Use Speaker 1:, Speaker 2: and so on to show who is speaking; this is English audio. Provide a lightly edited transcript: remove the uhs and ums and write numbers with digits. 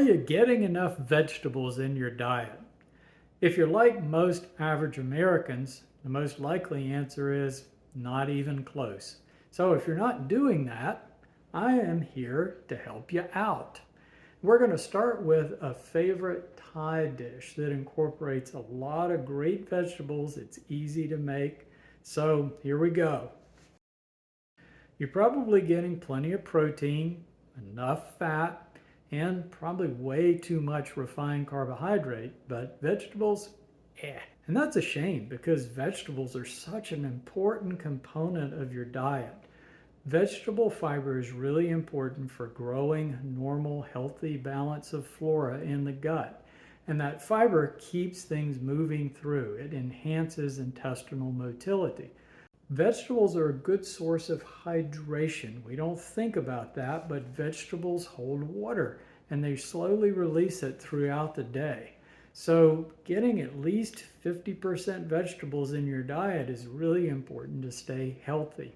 Speaker 1: you getting enough vegetables in your diet? If you're like most average Americans, the most likely answer is not even close. So if you're not doing that, I am here to help you out. We're going to start with a favorite Thai dish that incorporates a lot of great vegetables. It's easy to make. So here we go. You're probably getting plenty of protein, enough fat, and probably way too much refined carbohydrate, but vegetables, And that's a shame because vegetables are such an important component of your diet. Vegetable fiber is really important for growing normal, healthy balance of flora in the gut. And that fiber keeps things moving through. It enhances intestinal motility. Vegetables are a good source of hydration. We don't think about that, but vegetables hold water and they slowly release it throughout the day. So getting at least 50% vegetables in your diet is really important to stay healthy.